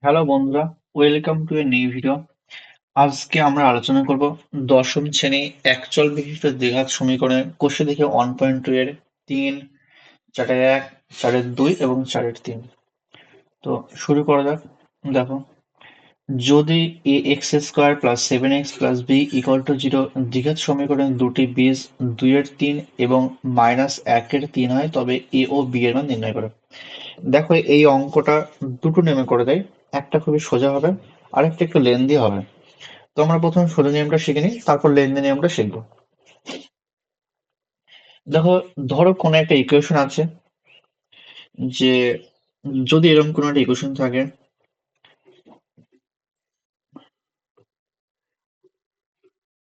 Hello বন্ধুরা, welcome to a new video. আজকে আমরা আলোচনা করব দশম শ্রেণী একচল বিশিষ্ট দ্বিঘাত সমীকরণের কোষে দেখে 1.2 এর 3, 4-1, 4-2 এবং 4-3। তো শুরু করা যাক। দেখো, যদি a x square plus 7x plus b equal to 0 দ্বিঘাত সমীকরণের দুটি বীজ 2-3 এবং -1-3 হয়, তবে এ ও বি এর মান নির্ণয় করো। দেখো, এই অঙ্কটা দুটো নেমে করে দেয়। একটা খুবই সোজা হবে, আরেকটা একটু লেন্দি হবে। তো আমরা প্রথমে সোজা নিয়মটা শিখে নিই, তারপর লেন্দি নিয়মটা শিখবো। দেখো, ধরো কোনো একটা ইকুয়েশন আছে, যে যদি এরকম কোনো একটা ইকুয়েশন থাকে,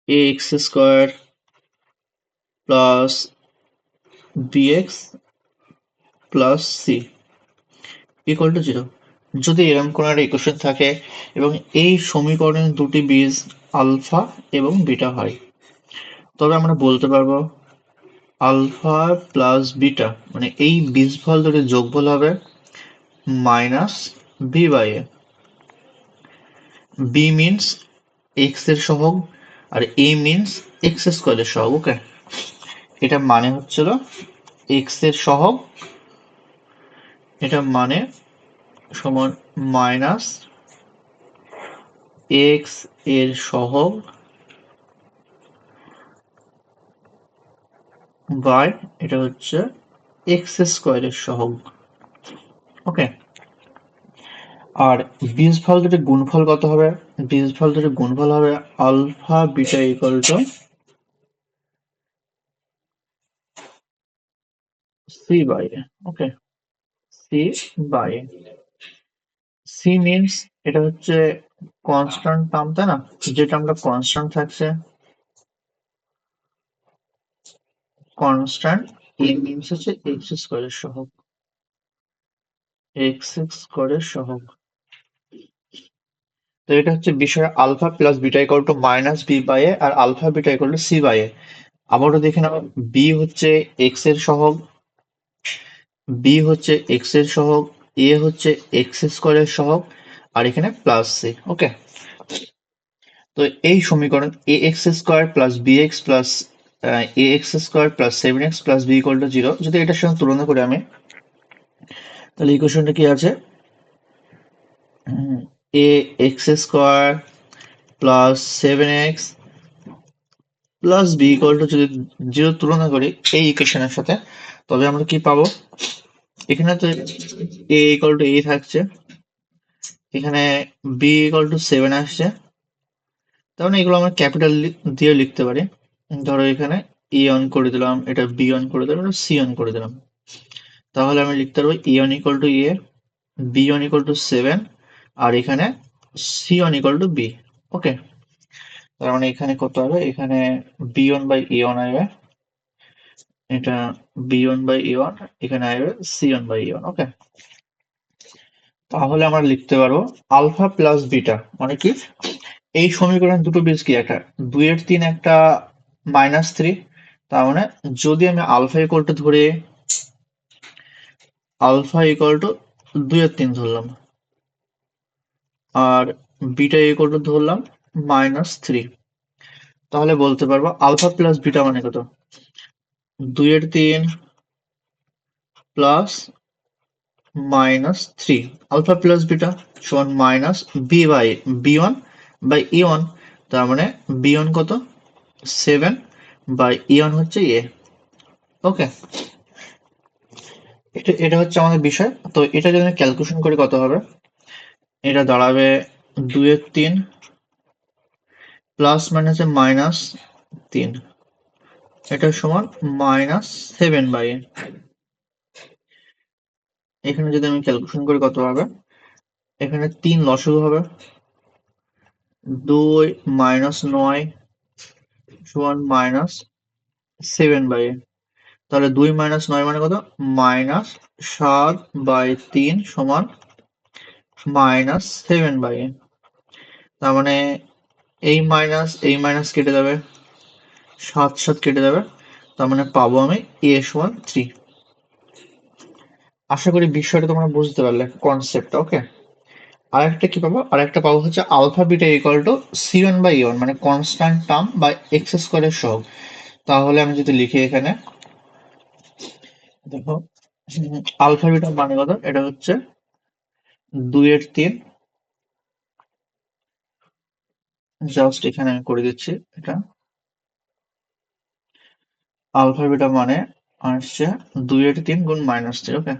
a x square plus b x plus c equal to 0। যদি এরকম কোনো একটা ইকুয়েশন থাকে এবং এই সমীকরণের দুটি বীজ আলফা এবং বিটা হয়, তবে আমরা বলতে পারবো আলফা প্লাস বিটা মানে এই বীজফল দুটির যোগফল হবে minus b by a. B means x এর সহগ, আর এ মিনস এক্স স্কোয়ারের সহগ। ওকে, এটা মানে হচ্ছিল এক্স এর সহগ, এটা মানে সমান মাইনাস এক্স এর সহগ বাই এটা হচ্ছে এক্স স্কোয়ারের সহগ। ওকে, আর বীজফল দুটির গুণফল কত হবে? বীজফল দুটির গুণফল হবে alpha beta equal to c by a. Okay, c by a. C means এটা হচ্ছে কনস্ট্যান্ট টার্ম, তাই না? যেটা আমরা কনস্ট্যান্ট থাকছে কনস্ট্যান্ট। এ মিনস হচ্ছে এক্স স্কোয়ারের সহগ, এক্স স্কোয়ারের সহগ। তো এটা হচ্ছে বিষয়, alpha plus beta equal to minus b by a, আর alpha beta equal to c by a. আবারও দেখে নাও, বি হচ্ছে এক্স এর সহগ, বি হচ্ছে এক্স এর সহগ, এ হচ্ছে এক্স স্কোয়ারের সহগ, আর এখানে প্লাস সি। ওকে, তো এই সমীকরণ a x square plus b x plus a x square plus 7x plus b equal to 0, যদি এটার সঙ্গে তুলনা করি আমি, তাহলে ইকুয়েশনটা কি আছে? A x square plus 7x plus b equal to যদি 0 তুলনা করি এই ইকুয়েশনের সাথে, তবে আমরা কি পাবো? এখানে তো এ ইকুয়াল টু এ থাকছে, এখানে বি ইকুয়াল টু 7 আসছে, তার মানে এগুলো আমরা ক্যাপিটাল দিয়ে লিখতে পারি। ধরো এখানে এ অন করে দিলাম, এটা বি অন করে দিলাম, এটা সি অন করে দিলাম। তাহলে আমি লিখতে পারবো a one equal to a, b one equal to 7, আর এখানে c one equal to b. Okay, তার মানে এখানে কত হবে? এখানে b one by a one আসবে, এটা b one by a one, এখানে আসবে c one by a one. Okay, তাহলে আমরা লিখতে পারবো আলফা প্লাস বিটা মানে কি? এই সমীকরণের দুটো বীজ কি, একটা 2-3, একটা -3। তার মানে যদি আমি আলফা ইকুয়াল টু ধরে আলফা ইকুয়াল টু 2-3 ধরলাম, আর বিটা ইকুয়াল টু ধরলাম -3, তাহলে বলতে পারবো আলফা প্লাস বিটা মানে কত? 2-3 প্লাস -3, আলফা প্লাস বিটা সমান minus b by b one by e one. তার মানে বি ওয়ান কত? 7 বাই ই ওয়ান হচ্ছে এ। ওকে, এটা এটা হচ্ছে আমাদের বিষয়। তো এটা যদি আমি ক্যালকুলেশন করি কত হবে? এটা দাঁড়াবে 2-3 প্লাস মাইনাসে -3, এটা সমান -7 বাই এ। এখানে যদি আমি ক্যালকুলেশন করি কত হবে? এখানে 3 লসাগু হবে, 2 -9 সমান -7 বাই এ। তাহলে 2 - 9 মানে কত? -7/3 সমান -7 বাই এ। তার মানে এই মাইনাস কেটে যাবে, 7 কেটে যাবে, তার মানে পাবো আমি এ সমান 3। আশা করি বিষয়টা তোমরা বুঝতে পারলে, কনসেপ্টটা। ওকে, আরেকটা কি পাবো, আরেকটা পাবো হচ্ছে আলফা বিটা ইকুয়াল টু সি1 বাই ই1, মানে কনস্ট্যান্ট টার্ম বা এক্স স্কোয়ারের সহগ। তাহলে আমি যদি লিখি এখানে, দেখো আলফা বিটার মানে কত, এটা হচ্ছে 2/3, জাস্ট এখানে আমি করে দিচ্ছি এটা। আলফা বিটা মানে আসছে 2/3 গুণ -3, ওকে,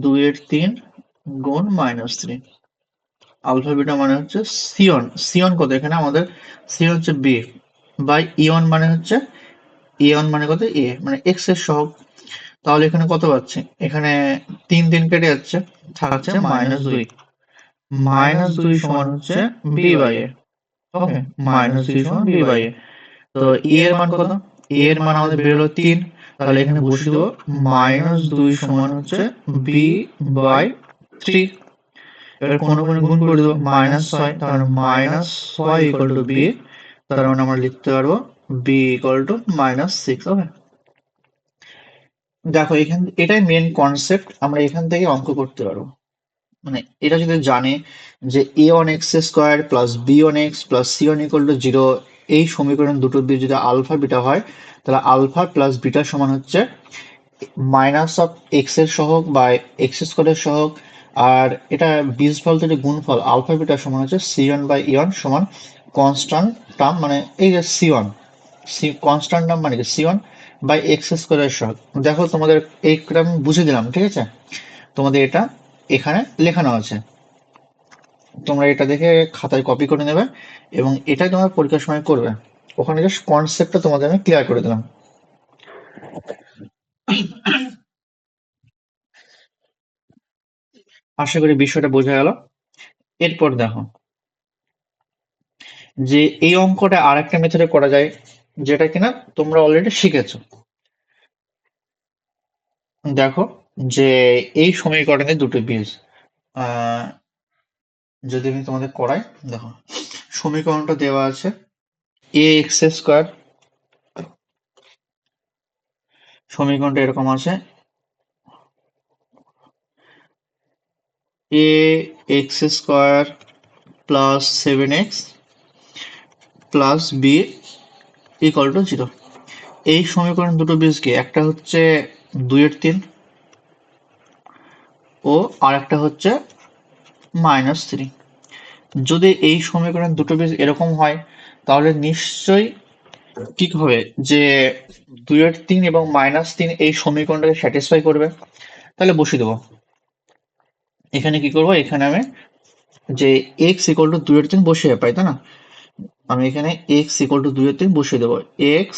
2/3 গুণ -3। আলফা বিটা মানে হচ্ছে সিওন, সিওন কত এখানে আমাদের, সিওন হচ্ছে বি বাই ইওন মানে হচ্ছে, ইওন মানে কত এ, মানে এক্স এর সহগ। তাহলে এখানে কত পাচ্ছি, এখানে 3 কেটে যাচ্ছে, থাকছে -2, -2 সমান হচ্ছে বি বাই এ, ওকে, -2 সমান বি বাই এ। তো ই এর মান কত, এ এর মান আমাদের বেরোলো 3, তাহলে এখানে বসিয়ে দেবো -2 সমান হচ্ছে বি বাই 3। এবার কোনো কোনো গুণ করে দেবো, -6, তার মানে -6 ইকুয়াল টু বি, তার মানে আমরা লিখতে পারবো বি ইকুয়াল টু -6, ওকে। দেখো এখান, এটাই মেন কনসেপ্ট, আমরা এখান থেকে অঙ্ক করতে পারবো। মানে এটা যদি জানে যে a1x² plus b1x plus c1 equal to 0, এই সমীকরণ দুটো দিয়ে যদি আলফা বিটা হয়, তাহলে আলফা প্লাস বিটা সমান হচ্ছে মাইনাস অফ এক্স এর সহগ বা এক্স স্কোয়ারের সহগ, আর এটা বীজফল থেকে গুণফল আলফা বিটা সমান হচ্ছে সি1 বাই ইওয়ান সমান কনস্ট্যান্ট টার্ম, মানে এই যে সি1, কনস্ট্যান্ট টার্ম মানে কি সি1 বাই এক্স স্কোয়ারের সহগ। দেখো তোমাদের এইটা আমি বুঝে দিলাম, ঠিক আছে, তোমাদের এটা এখানে লেখানো আছে, তোমরা এটা দেখে খাতায় কপি করে নেবে এবং এটাই তোমার পরীক্ষার সময় করবে। ওখানে জাস্ট কনসেপ্টটা তোমাদের আমি ক্লিয়ার করে দিলাম। আশা করি বিষয়টা বোঝা গেল। এরপর দেখো যে এই অঙ্কটা আর একটা মেথডে করা যায়, যেটা কিনা তোমরা অলরেডি শিখেছো। দেখো যে এই সমীকরণে দুটো বীজ, আহ, যদি আমি তোমাদের করাই, দেখো সমীকরণটা দেওয়া আছে এ এক্স স্কোয়ার, সমীকরণটা এরকম আছে a x square plus 7x plus b equal to 0। এই সমীকরণ দুটো বীজ কি, একটা হচ্ছে 2/3 ও আর একটা হচ্ছে -3। যদি এই সমীকরণ দুটো বীজ এরকম হয়, তাহলে নিশ্চয়ই কি হবে যে 2/3 এবং -3 এই সমীকরণটাকে স্যাটিসফাই করবে। তাহলে বসিয়ে দেবো এখানে, কি করব, এখানে আমি যে x ইকুয়াল টু 2/3 বসিয়ে পাই, তাই না, আমি এখানে x ইকুয়াল টু 2/3 বসিয়ে দেবো, x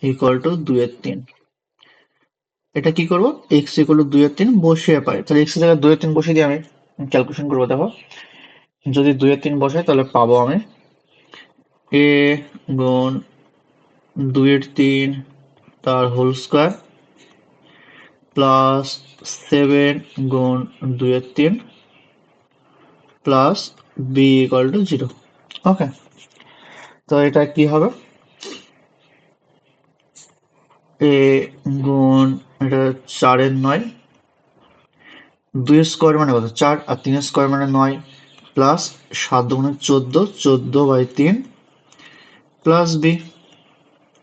ইকুয়াল টু 2/3। এটা কি করব, x ইকুয়াল টু 2/3 বসিয়ে পাই, তাহলে x এর জায়গায় 2/3 বসিয়ে দিয়ে আমি ক্যালকুলেশন করবো। দেখো যদি 2/3 বসাই তাহলে পাবো আমি a গুণ 2/3 তার হোল স্কোয়ার প্লাস 7 গুণ 2/3 প্লাস বি ইকুয়াল টু 0, ওকে। তো এটা কি হবে, এ গুণ এটা 4/9, 2 স্কোয়ার মানে কত 4, আর 3 স্কোয়ার মানে 9, প্লাস 7 গুণে 14, 14/3 প্লাস বি,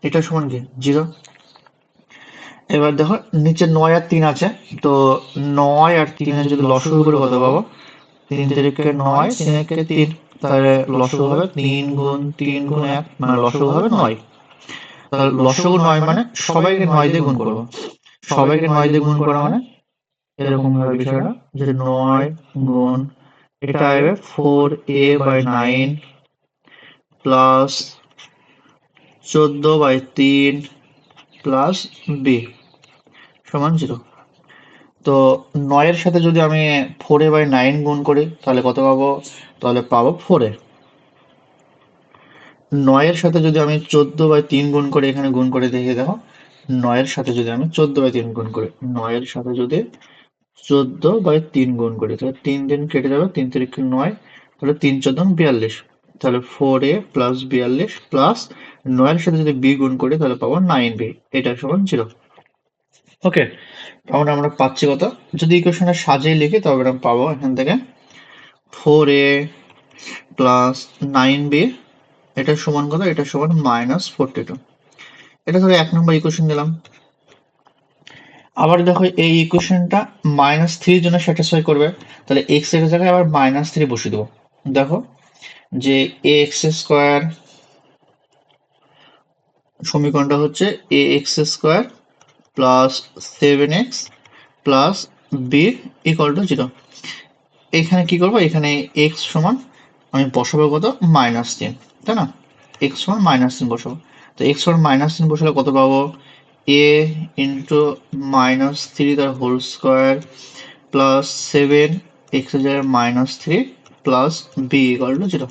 এটা সমান কি 0। এবার দেখো নিচে 9 আর 3 আছে, তো 9 আর 3 যদি লসাগু করে কত পাবো, 3 তারিখে 9, 3 একে 3, তাহলে লসাগু হবে 3 গুণ 3 গুণ 1, মানে লসাগু হবে 9। তাহলে লসাগু 9 মানে সবাইকে 9 দিয়ে গুণ করবো, সবাইকে 9 দিয়ে গুণ করা মানে এরকম ভাবে বিষয়টা যে 9 গুণ এটা আসবে 4a/9 প্লাস 14/3 প্লাস বি সমান 0। তো 9 এর সাথে যদি আমি 4a/9 গুণ করি তাহলে কত পাবো, তাহলে পাবো 4a। 9 এর সাথে যদি আমি 14/3 গুণ করে এখানে গুণ করে দেখি, দেখো 9 এর সাথে যদি আমি 14/3 গুণ করি, 9 এর সাথে যদি 14/3 গুণ করি, তাহলে 3 দিন কেটে যাবে, 3 তারিখে 9, তাহলে 3 14 42, তাহলে 4a প্লাস 42 প্লাস 9 এর সাথে যদি বি গুণ করি তাহলে পাবো 9b, এটা সমান 0। ওকে, তাহলে আমরা পাচ্ছি কত, যদি ইকুয়েশনটা সাজিয়ে লিখি তবে আমরা পাবো এখান থেকে 4a প্লাস 9b, এটা সমান কত, এটা সমান -42। এটা ধরো 1 নম্বর ইকুয়েশন দিলাম। আবার দেখো এই ইকুয়েশনটা -3 জন্য স্যাটিসফাই করবে, তাহলে এক্স এর জায়গায় আবার -3 বসিয়ে দেবো। দেখো যে এক্স স্কোয়ার সমীকরণটা হচ্ছে a x square plus 7x plus b equal to 0। এখানে কি করবো, এখানে এক্স সমান আমি বসাবো কত, -3, তাই না? এক্স সমান -3 বসাবো। তো এক্স সমান -3 বসালে কত পাবো, এ ইন্টু -3 তার হোল স্কোয়ার প্লাস 7 এক্স এর জায়গায় -3 প্লাস বি ইকুয়াল টু 0।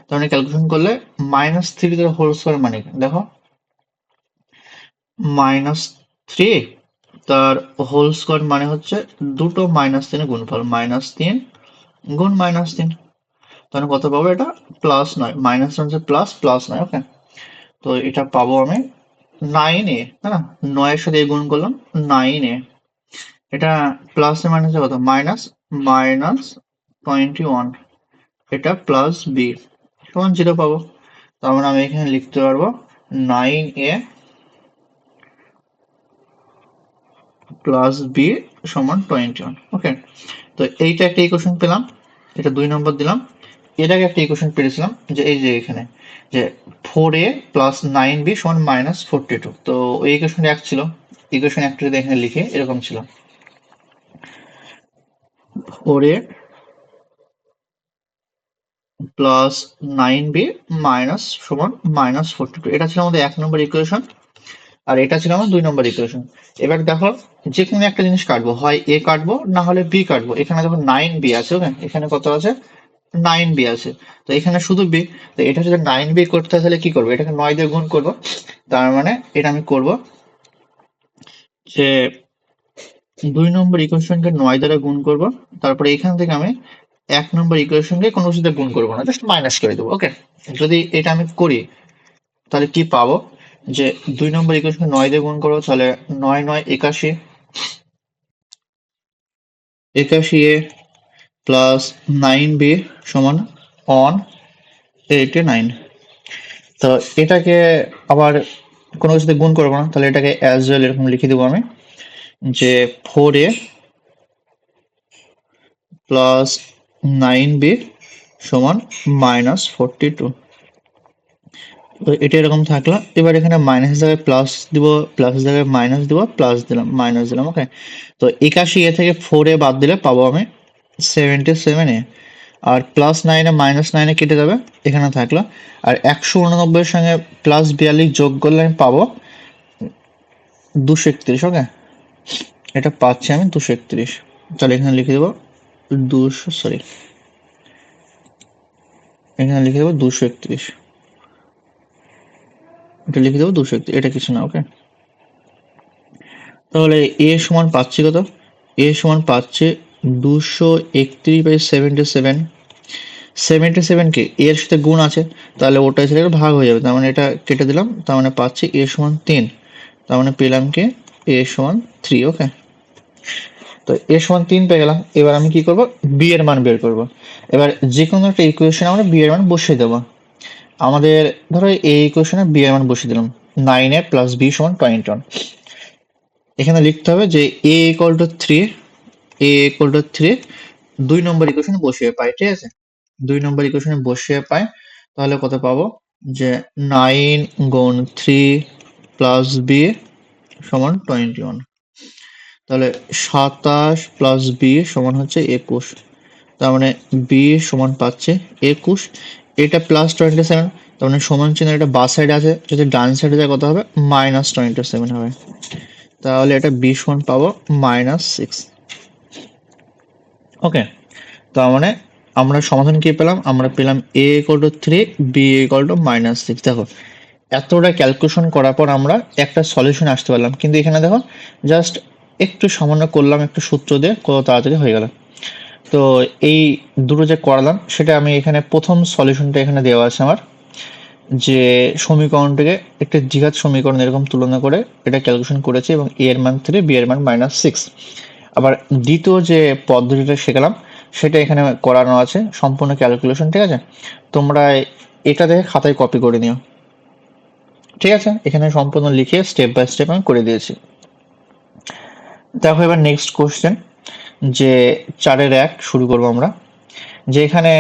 তাহলে ক্যালকুলেশন করলে -3 তার হোল স্কোয়ার মানে কি? দেখো -3 তার হোল স্কোয়ার মানে হচ্ছে দুটো -3 গুণফল, -3 গুণ -3। তাহলে কত পাবো, এটা প্লাস নয়, মাইনাস হচ্ছে প্লাস, প্লাস নয়। ওকে, তো এটা পাবো আমি 9a, তাই না? 9 এর সাথে গুণ করলাম 9a, এটা প্লাস এ মাইনাসে কত, মাইনাস -21, এটা প্লাস বি সমান 0 পাবো। তার মানে আমি এখানে লিখতে পারবো 9a প্লাস বি সমান 21। ওকে, তো এইটা একটা ইকুয়েশন পেলাম, এটা 2 নম্বর দিলাম। এর আগে একটা ইকুয়েশন পেয়েছিলাম যে এই যে এখানে যে 4a প্লাস 9b সমান -42, তো ওই ইকুয়েশন এক ছিল। ইকুয়েশন একটা যদি এখানে লিখে এরকম ছিল 4a প্লাস 9b মাইনাস সমান -42, এটা ছিল আমাদের 1 নম্বর ইকুয়েশন, আর এটা ছিল আমার 2 নম্বর ইকুয়েশন। এবার দেখো যে কোনো একটা জিনিস কাটবো, হয় এ কাটবো না হলে বি কাটবো। এখানে দেখো 9b আছে, ওকে, এখানে কত আছে, 9b আছে, তো এখানে শুধু বি। তো এটা যদি 9b করতে হয় তাহলে কি করবো, এটাকে 9 দিয়ে গুণ করবো। তার মানে এটা আমি করবো যে 2 নম্বর ইকুয়েশনকে 9 দ্বারা গুণ করব, তারপরে এখান থেকে আমি 1 নম্বর ইকুয়েশনকে কোনো কিছুতে গুণ করবো না, জাস্ট মাইনাস করে দেবো। ওকে, যদি এটা আমি করি তাহলে কি পাবো, যে 2 নম্বর ইকুয়েশনকে 9 দিয়ে গুণ করবো, তাহলে 9 9 81, 81a প্লাস 9b সমান 189। তো এটাকে আবার কোনো কিছুতে গুণ করবো না, তাহলে এটাকে অ্যাজ ওয়েল এরকম লিখে দেবো আমি যে 4a প্লাস 9b সমান -42। তো এটা এরকম থাকলো। এবার এখানে মাইনাস জায়গায় প্লাস দিব, প্লাস জায়গায় মাইনাস দিব, প্লাস দিলাম, মাইনাস দিলাম। ওকে, তো 81 থেকে 4a বাদ দিলে পাবো আমি 77a, আর +9 -9 কেটে যাবে, এখানে থাকলো। আর 189 এর সঙ্গে +42 যোগ করলে আমি পাবো 231। ওকে, এটা পাচ্ছি আমি 231। তাহলে এখানে লিখে দেবো 200, সরি, এখানে লিখে দেবো 231, এটা লিখে দেবো 231, এটা কিছু না। ওকে, তাহলে এ সমান পাচ্ছি কত, এ সমান পাচ্ছে 231/77। 77 কে এর সাথে গুণ আছে, তাহলে ওটা ছেড়ে ভাগ হয়ে যাবে, তার মানে এটা কেটে দিলাম, তার মানে পাচ্ছি এ সমান 3, তার মানে পেলাম কি এ সমান 3। ওকে, তো এ সমান 3 পেয়ে গেলাম। এবার আমি কি করব, বি এর মান বের করব। এবার যে কোনো একটা ইকুয়েশনে আমরা বি এর মান বসিয়ে দেবো। আমাদের ধরো এই ইকুয়েশনে বি এর মান বসিয়ে দিলাম, 9a প্লাস বি সমান 21। এখানে লিখতে হবে যে a equal to 3, a equal to 3 2 number ইকুয়েশনে বসিয়ে পাই, ঠিক আছে? 2 নম্বর ইকুয়েশনে বসিয়ে পাই, তাহলে কত পাবো, যে 9 গুণ 3 প্লাস বি সমান 21। তাহলে 27 প্লাস বি সমান হচ্ছে 21, তার মানে বি সমান পাচ্ছে 21। এটা +27, তার মানে সমান চিহ্ন এটা বাঁ সাইডে আছে, যদি ডান সাইডে যায় কত হবে, -27 হবে। তাহলে এটা বি সমান পাবো -6। ওকে, তার মানে আমরা সমাধান কি পেলাম, আমরা পেলাম a equal to 3, b equal to -6। দেখো এতটা ক্যালকুলেশন করার পর আমরা একটা সলিউশন আসতে পারলাম, কিন্তু এখানে দেখো জাস্ট একটু সামান্য করলাম, একটু সূত্র দিয়ে কত তাড়াতাড়ি হয়ে গেল। তো এই দুটো যে করালাম সেটা আমি এখানে প্রথম সলিউশনটা এখানে দেওয়া আছে আমার, যে সমীকরণটিকে একটা দ্বিঘাত সমীকরণ এরকম তুলনা করে এটা ক্যালকুলেশন করেছি এবং এ এর মান 3, বি এর মান -6। আবার দ্বিতীয় যে পদ্ধতিটা শেখালাম সেটা এখানে করানো আছে সম্পূর্ণ ক্যালকুলেশন, ঠিক আছে? তোমরা এটা দেখে খাতায় কপি করে নিও, ঠিক আছে? এখানে সম্পূর্ণ লিখে স্টেপ বাই স্টেপ আমি করে দিয়েছি। দেখো এবার নেক্সট কোশ্চেন, যে 4-এর 1 শুরু করবো আমরা। যে এখানে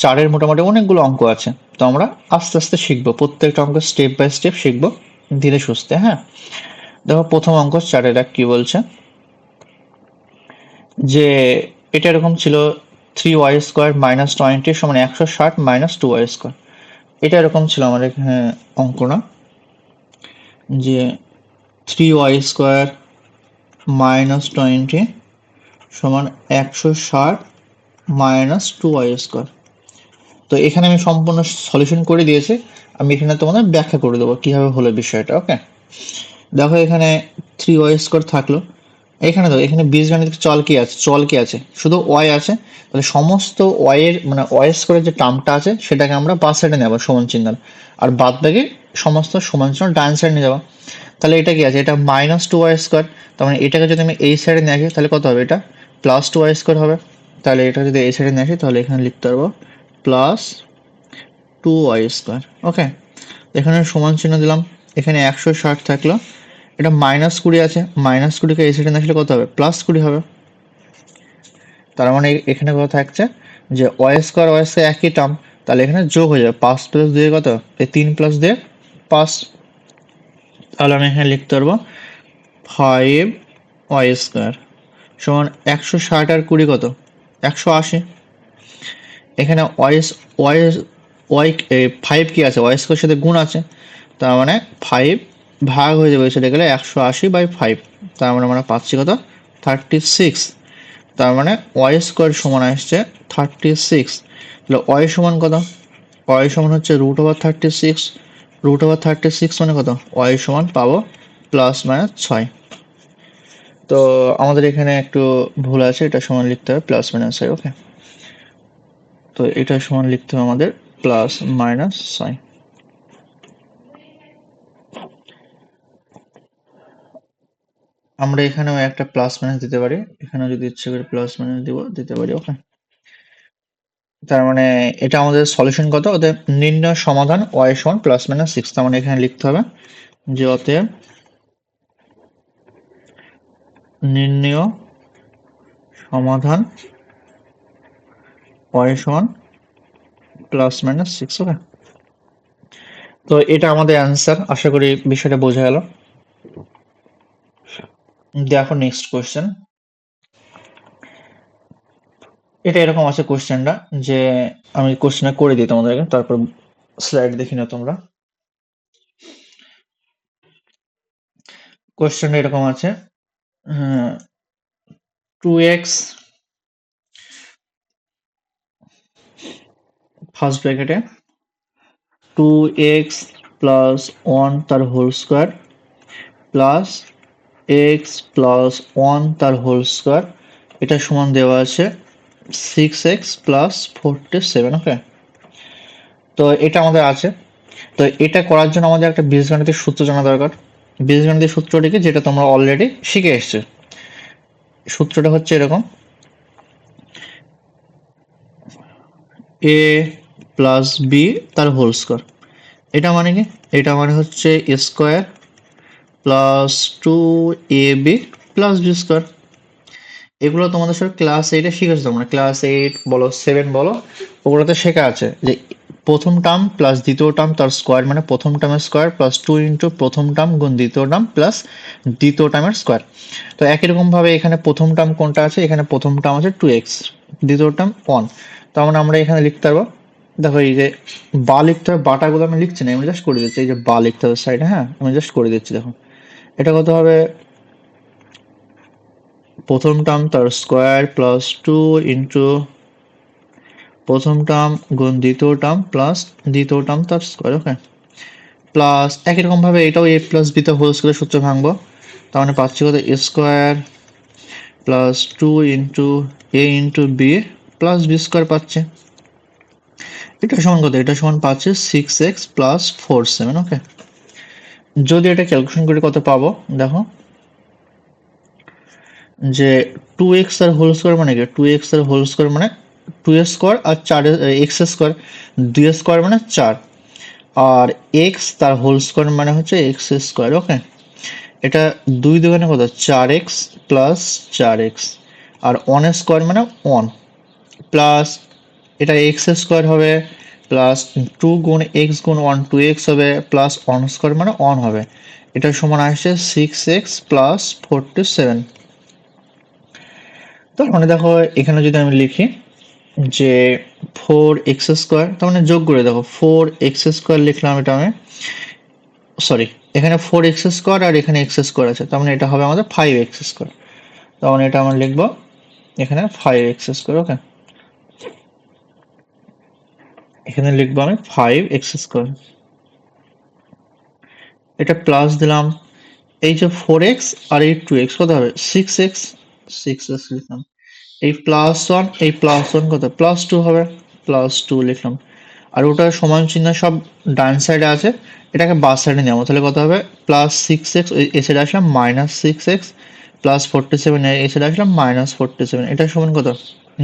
4-এর মোটামুটি অনেকগুলো অঙ্ক আছে, তো আমরা আস্তে আস্তে শিখবো, প্রত্যেকটা অঙ্ক স্টেপ বাই স্টেপ শিখবো ধীরে সুস্থে। হ্যাঁ, দেখো প্রথম অঙ্ক 4-এর 1 কি বলছে, যে এটা এরকম ছিল 3y² - 20 = 160 - 2y²। এটা এরকম ছিল আমাদের এখানে অঙ্কটা, যে 3y² - 20 = 160 - 2y²। তো এখানে আমি সম্পূর্ণ সলিউশন করে দিয়েছি, আমি এখানে তোমাদের ব্যাখ্যা করে দেবো কিভাবে হলো বিষয়টা। ওকে, দেখো এখানে 3y² থাকলো, এখানে দেখো এখানে বীজগাণিতিক চল কি আছে, শুধু y আছে। তাহলে সমস্ত y এর মানে y² যে টার্মটা আছে সেটাকে আমরা বাঁ সাইডে নেবো সমান চিহ্ন, আর বাদ বাকি সমস্ত সমান চিহ্ন ডান সাইডে নিয়ে যাবো। তাহলে এটা কি আছে, এটা -2y², তার মানে এটাকে যদি আমি এই সাইডে নিয়ে আসি তাহলে কত হবে, এটা +2y² হবে। তাহলে এটা যদি এই সাইডে নিয়ে আসি তাহলে এখানে লিখতে পারবো +2y²। ওকে, এখানে সমান চিহ্ন দিলাম, এখানে 160 থাকলো, এটা -20 আছে, -20কে এই সাইডে নিয়ে আসলে কত হবে, +20 হবে। তার মানে এখানে কত থাকছে, যে y² একই টার্ম, তাহলে এখানে যোগ হয়ে যাবে, 5 + 2 কত, এই 3 + 2 5। তাহলে আমি এখানে লিখতে পারবো 5y² সমান 160 আর 20 কত, 180। এখানে ওয়াই ওয়াই 5 কি আছে, y² সাথে গুণ আছে, তার মানে 5 ভাগ হয়ে যাবে সেটা গেলে 180/5, তার মানে আমরা পাচ্ছি কত, 36। তার মানে y² সমান আসছে 36। তাহলে y সমান কত, y সমান হচ্ছে √36, √36 মানে কত, y সমান পাবো ±6। তো আমাদের এখানে একটু ভুল আছে, এটা সমান লিখতে হবে +-6। ওকে, তো এটা সমান লিখতে হবে আমাদের +-6। আমরা এখানেও একটা প্লাস মাইনাস দিতে পারি, এখানেও যদি ইচ্ছে করে প্লাস মাইনাস দিতে পারি। ওকে, তার মানে এটা আমাদের সলিউশন কত, ওদের নির্ণয় সমাধান y সমান +-6। তার মানে এখানে লিখতে হবে যে অতএব নির্ণয় সমাধান y সমান +-6। ওকে, তো এটা আমাদের অ্যান্সার, আশা করি বিষয়টা বোঝা গেল। দেখো নেক্সট কোয়েশ্চেন, এটা এরকম আছে কোয়েশ্চেনটা, যে আমি কোয়েশ্চেনটা করে দিই তোমাদেরকে, তারপর স্লাইড দেখি না তোমরা। কোয়েশ্চেনটা এরকম আছে, 2x ফার্স্ট ব্র্যাকেটে 2x + 1 তার হোল স্কোয়ার প্লাস x + 1 তার হোল স্কোয়ার, এটা সমান দেওয়া আছে 6x + 47। ওকে, তো এটা আমাদের আছে। তো এটা করার জন্য আমাদের একটা বীজগণিতের সূত্র জানা দরকার। বীজগণিতের সূত্রটিকে, যেটা তোমরা অলরেডি শিখে এসছো, সূত্রটা হচ্ছে এরকম, a + b তার হোল স্কোয়ার। এটা মানে কি, এটা মানে হচ্ছে স্কোয়ার +2ab + b²। এগুলো তোমাদের সাথে ক্লাস 8-এ শিখেছো তোমরা, ক্লাস 8 বলো 7 বলো, ওগুলোতে শেখা আছে যে প্রথম টার্ম প্লাস দ্বিতীয় টার্ম তার স্কোয়ার, মানে প্রথম টার্মের স্কোয়ার +2 × প্রথম টার্ম গুণ দ্বিতীয় টার্ম প্লাস দ্বিতীয় টার্মের স্কোয়ার। তো একই রকম ভাবে এখানে প্রথম টার্ম কোনটা আছে, এখানে প্রথম টার্ম আছে 2x, দ্বিতীয় টার্ম 1। তার মানে আমরা এখানে লিখতে পারবো, দেখো এই যে বা লিখতে হবে, বাটাগুলো আমি লিখছি না, আমি জাস্ট করে দিচ্ছি, এই যে বা লিখতে হবে সাইডে। হ্যাঁ, আমি জাস্ট করে দিচ্ছি। দেখো এটা কত হবে, প্রথম টার্ম তার স্কোয়ার +2 × প্রথম টার্ম গুণ দ্বিতীয় টার্ম প্লাস দ্বিতীয় টার্ম তার স্কোয়ার। ওকে, প্লাস একই রকম ভাবে এটাও a + b তে হোল স্কোয়ার সূত্র ভাঙবো, তার মানে পাচ্ছি কত, a² + 2 × a × b + b² পাচ্ছে। এটা সমান কত? এটা সমান পাচ্ছে 6x প্লাস 47। ওকে, যদি এটা ক্যালকুলেশন করে কত পাবো দেখো, যে 2x এর হোল স্কোয়ার মানে কি? 2x এর হোল স্কোয়ার মানে 2 স্কোয়ার আর 4 x স্কোয়ার, 2 স্কোয়ার মানে 4, আর x তার হোল স্কোয়ার মানে হচ্ছে x স্কোয়ার। ওকে, এটা 2 দুগুণে কত? 4x প্লাস 4x, আর 1 স্কোয়ার মানে 1, প্লাস এটা এক্স স্কোয়ার হবে, প্লাস 2 গুণ এক্স গুণ 1 2x হবে, প্লাস 1 স্কোয়ার মানে 1 হবে। এটা সমান আসছে 6x প্লাস 47। তার মানে দেখো এখানে যদি আমি লিখি যে 4x স্কোয়ার, তার মানে যোগ করে দেখো 4x স্কোয়ার লিখলাম, এটা আমি সরি, এখানে 4x স্কোয়ার আর এখানে x স্কোয়ার আছে, তার মানে এটা হবে আমাদের 5x স্কোয়ার। তার মানে এটা আমরা লিখবো এখানে 5x স্কোয়ার। ওকে, এখানে লিখবো আমি 5x স্কোয়ার, এটা প্লাস দিলাম, এই যে 4x আর এই 2x কত হবে? 6x, 6x লিখলাম, এই প্লাস 1 এই প্লাস 1 কত? প্লাস 2 হবে, প্লাস 2 লিখলাম, আর ওটা সমান চিহ্ন সব ডান সাইডে আছে, এটাকে বাঁ সাইডে নেবো, তাহলে কত হবে? প্লাস 6x এই সাইডে আসলাম, মাইনাস 6x প্লাস 47 এই সাইডে আসলাম, মাইনাস 47, এটা সমান কত?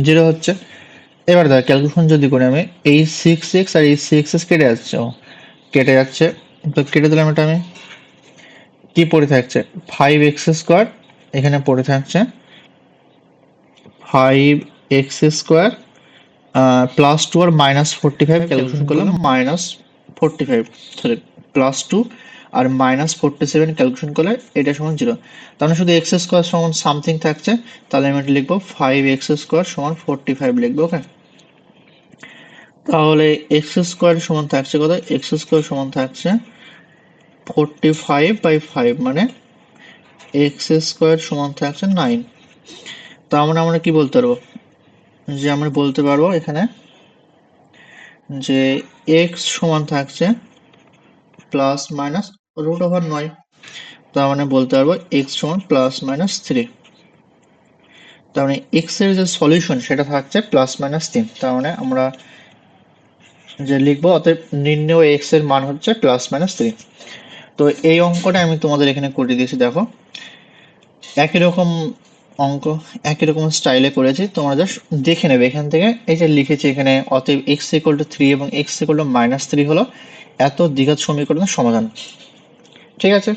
0 হচ্ছে। এবার দেখ ক্যালকুলেশন যদি করি আমি, এই 6x আর এই 6x কেটে যাচ্ছে, কেটে যাচ্ছে, তো কেটে দিলাম, এটা আমি কি পড়ে থাকছে? 5x স্কোয়ার, এখানে পড়ে থাকছে 5x স্কোয়ার প্লাস 2 আর মাইনাস 45, ক্যালকুলেশন করলাম মাইনাস 45, সরি প্লাস 2 আর মাইনাস 47 ক্যালকুলেশন করলে এটা সমান 0। তাহলে শুধু x স্কোয়ার সমান সামথিং থাকছে, তাহলে আমি এটা লিখবো 5x স্কোয়ার সমান 45 লিখবো। ওকে, তাহলে x স্কোয়ার সমান থাকছে কত? x স্কোয়ার সমান থাকছে 45/5, মানে x স্কোয়ার সমান থাকছে 9। তার মানে আমরা কি বলতে পারবো? যে আমরা বলতে পারবো এখানে যে x সমান থাকছে প্লাস মাইনাস √9। তার মানে বলতে পারবো x সমান প্লাস মাইনাস 3। তার মানে x এর যে সলিউশন সেটা থাকছে প্লাস মাইনাস 3। তার মানে আমরা যে লিখবো, অতএব নির্ণেয় x এর মান হচ্ছে প্লাস মাইনাস 3। তো এই অঙ্কটা আমি তোমাদের এখানে করে দিয়েছি, দেখো একই রকম অঙ্ক, একই রকম স্টাইলে করেছি, তোমরা জাস্ট দেখে নেবে এখান থেকে। এই যে লিখেছি এখানে, অতএব x = 3 এবং x = -3 হলো এত দ্বিঘাত সমীকরণের সমাধান। ঠিক আছে,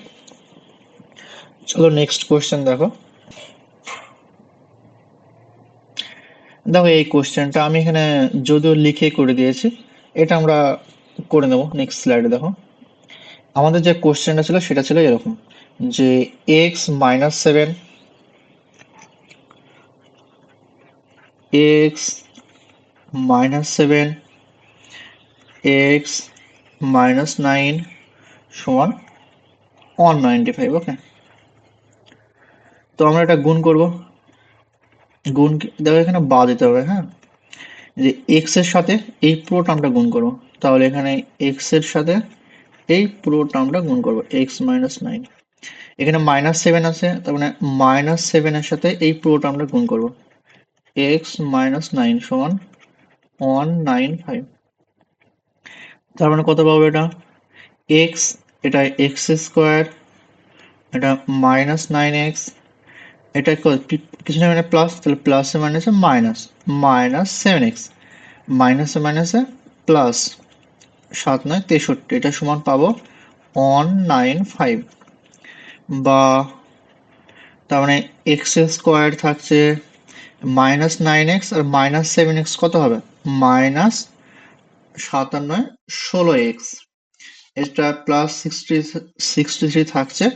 চলো নেক্সট কোশ্চেন দেখো। দেখো এই কোশ্চেনটা আমি এখানে যদিও লিখে করে দিয়েছি, এটা আমরা করে নেব নেক্সট স্লাইডে। দেখো আমাদের যে কোশ্চেনটা ছিল সেটা ছিল এরকম, যে x - 7, x - 7, x - 9 সমান 195। ওকে, তো আমরা এটা গুণ করব। গুণ দেখো এখানে বাদ দিতে হবে, হ্যাঁ, যে x এর সাথে এই পুরো টার্মটা গুণ করব, তাহলে এখানে x এর সাথে এই পুরো টার্মটা গুণ করব, x - 9, এখানে -7 আছে, তার মানে -7 এর সাথে এই পুরো টার্মটা গুণ করব, x - 9 সমান 195। তার মানে কত পাবো? এটা x, এটা x স্কোয়ার, এটা -9x, এটা কিছু না মানে প্লাস, তাহলে প্লাসে মাইনাসে মাইনাস, -7x, মাইনাসে মাইনাসে প্লাস, 7 9 63, এটা সমান পাবো 195। বা তার মানে এক্স স্কোয়ার থাকছে -9x আর -7x কত হবে? -57 16x, এটা প্লাস 63 থাকছে,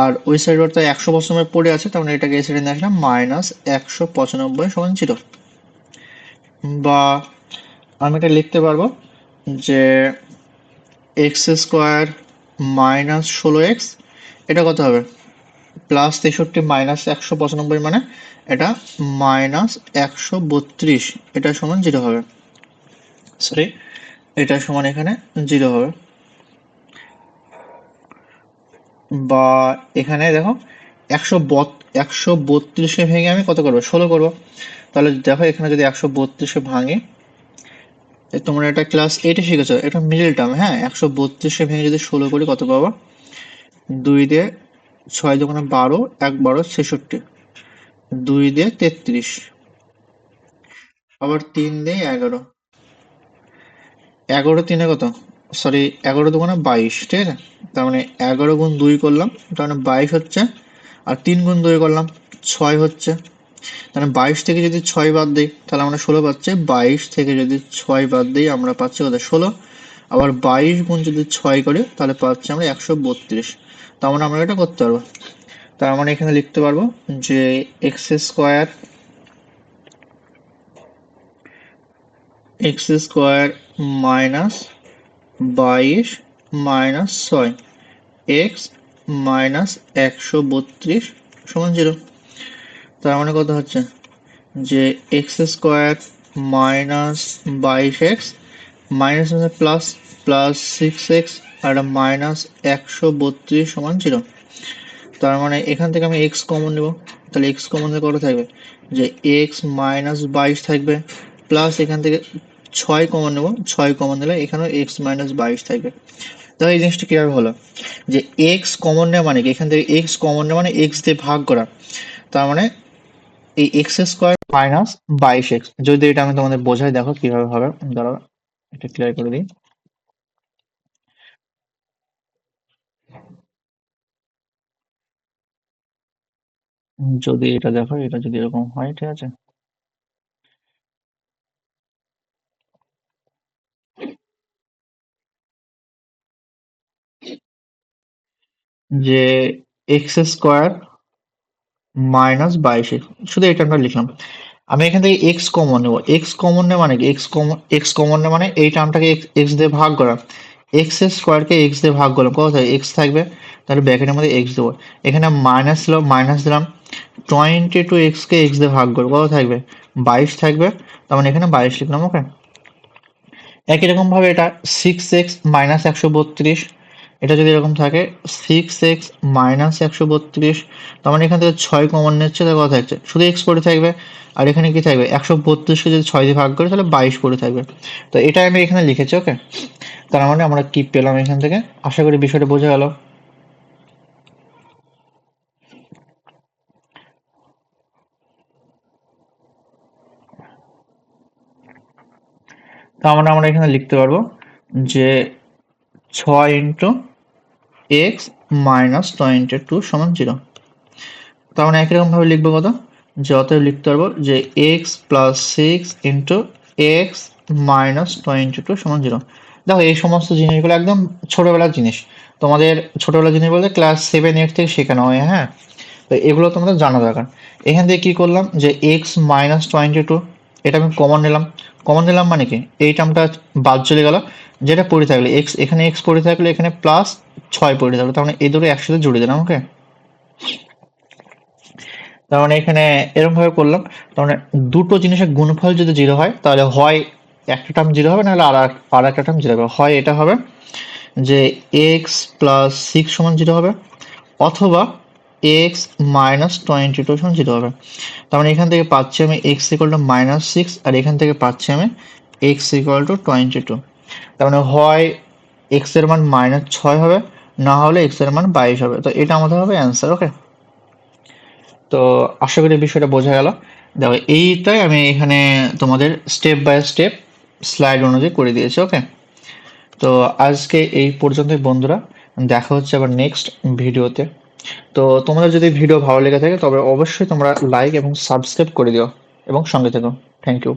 আর ওই সাইড অর্থাৎ 195 পড়ে আছে, তার মানে এটাকে এই সাইডে নিয়ে আসলাম, -195 সমান 0। বা আমি এটা লিখতে পারবো যে এক্স স্কোয়ার -16x, এটা কত হবে? +63 -195, মানে এটা -132, এটা সমান 0 হবে, সরি এটা সমান এখানে 0 হবে। বা এখানে দেখো 132কে ভেঙে আমি কত করবো? 16 করবো। তাহলে দেখো এখানে যদি 132কে ভাঙি, তোমরা এটা ক্লাস 8-এ শিখেছো, এটা মিডল টার্ম। হ্যাঁ, 132কে ভেঙে যদি 16 করি কত পাবো? 2 দিয়ে 6 দুগুণে 12, 1 12 66, 2 দিয়ে 33, আবার 3 দিয়ে 11, 11 তিনে কত, সরি 11 দুগুণে 22, ঠিক আছে। তার মানে 11 গুণ 2 করলাম, তার মানে 22 হচ্ছে। আর 3 গুণ 2 করলাম, 6 হচ্ছে। তাহলে 22 থেকে যদি 6 বাদ দিই তাহলে আমরা 16 পাচ্ছি। 22 থেকে যদি 6 বাদ দিই আমরা পাচ্ছি কত, 16। আবার 22 গুণ যদি 6 করি তাহলে পাচ্ছি আমরা 132। তার মানে আমরা এটা করতে পারবো। তার মানে এখানে লিখতে পারবো যে x square minus 22 minus 6 x minus 132 সমান 0। তার মানে কত হচ্ছে যে x square minus 22x minus plus plus 6x আর মাইনাস 132 সমান 0। তার মানে এখান থেকে আমি x কমন নেব, তাহলে x কমন নিলে কত থাকবে, যে x মাইনাস 22 থাকবে, প্লাস এখান থেকে 6 কমন নেব, 6 কমন নিলে এখানেও x মাইনাস 22 থাকবে। তাহলে এই জিনিসটা কিভাবে হলো, যে x কমন নেওয়া মানে কি, এখান থেকে x কমন নেওয়া মানে x দিয়ে ভাগ করা। তার মানে এই এক্স স্কোয়ার মাইনাস 22x, যদি এটা আমি তোমাদের বোঝাই দেখো কিভাবে হবে, দাঁড়াও এটা ক্লিয়ার করে দিই। যদি এটা দেখো, এটা যদি এরকম হয়, ঠিক আছে, যে এক্স স্কোয়ার মাইনাস 22x, শুধু এটা আমরা লিখলাম। আমি এখান থেকে এক্স কমন নেবো, এক্স কমন নেওয়া মানে কি, এক্স কমন নেওয়া মানে এই টার্মটাকে এক্স দিয়ে ভাগ করা। এক্স স্কোয়ারকে এক্স দিয়ে ভাগ করলাম, কত থাকে, এক্স থাকবে, তাহলে ব্র্যাকেটের মধ্যে এক্স দেবো। এখানে মাইনাস ছিল, মাইনাস দিলাম। 22x কে এক্স দিয়ে ভাগ করবো, কত থাকবে, 22 থাকবে। তার মানে এখানে 22 লিখলাম, ওকে। একই রকম ভাবে এটা 6x মাইনাস 132, এটা যদি এরকম থাকে 6x মাইনাস 132, তার মানে এখান থেকে 6 কমন নিচ্ছে, তাহলে কথা থাকছে, শুধু x পড়ে থাকবে। আর এখানে কি থাকবে, 132কে যদি 6 দিয়ে ভাগ করে তাহলে 22 পড়ে থাকবে। তো এটা আমি এখানে লিখেছি, ওকে। তার মানে আমরা কি পেলাম এখান থেকে, আশা করি বিষয়টা বোঝা গেল। তার মানে আমরা এখানে লিখতে পারবো যে 6 ইন্টু এক্স মাইনাস 22 সমান 0। তার মানে একই রকম ভাবে লিখবো কত, যে অতএব লিখতে পারবো যে x plus 6 into x minus 22 সমান 0। দেখো এই সমস্ত জিনিসগুলো একদম ছোটবেলার জিনিস, তোমাদের ছোটবেলার জিনিস বলতে ক্লাস 7-8 থেকে শেখানো হয়। হ্যাঁ, তো এগুলো তোমাদের জানা দরকার। এখান থেকে কি করলাম, যে এক্স মাইনাস 22, এটা আমি কমন নিলাম। কমন নিলাম মানে কি, এই টার্মটা বাদ চলে গেল, যেটা পড়ে থাকলে এক্স, এখানে এক্স পড়ে থাকলে এখানে প্লাস 6 পড়ে থাকলো, তার মানে এই দুটো একসাথে জুড়ে দিলাম, ওকে। তার মানে এখানে এরকম ভাবে করলাম। তার মানে দুটো জিনিসের গুণফল যদি 0 হয় তাহলে হয় একটা টার্ম 0 হবে, নাহলে আর একটা টার্ম 0 হবে। হয় এটা হবে যে এক্স প্লাস 6 সমান 0 হবে, অথবা এক্স মাইনাস 22 সমান 0 হবে। তার মানে এখান থেকে পাচ্ছি আমি এক্স ইকুয়াল টু মাইনাস 6, আর এখান থেকে পাচ্ছি আমি এক্স ইকুয়াল টু 22। তার মানে হয় এক্স এর মান -6 হবে, না হলে এক্স এর মান 22 হবে। তো এটা আমাদের হবে অ্যান্সার, ওকে। তো আশা করি বিষয়টা বোঝা গেল। দেখো এইটাই আমি এখানে তোমাদের স্টেপ বাই স্টেপ স্লাইড অনুযায়ী করে দিয়েছি, ওকে। তো আজকে এই পর্যন্তই বন্ধুরা, দেখা হচ্ছে আবার নেক্সট ভিডিওতে। তো তোমাদের যদি ভিডিও ভালো লেগে থাকে তবে অবশ্যই তোমরা লাইক এবং সাবস্ক্রাইব করে দিও এবং সঙ্গে থেকো। Thank you.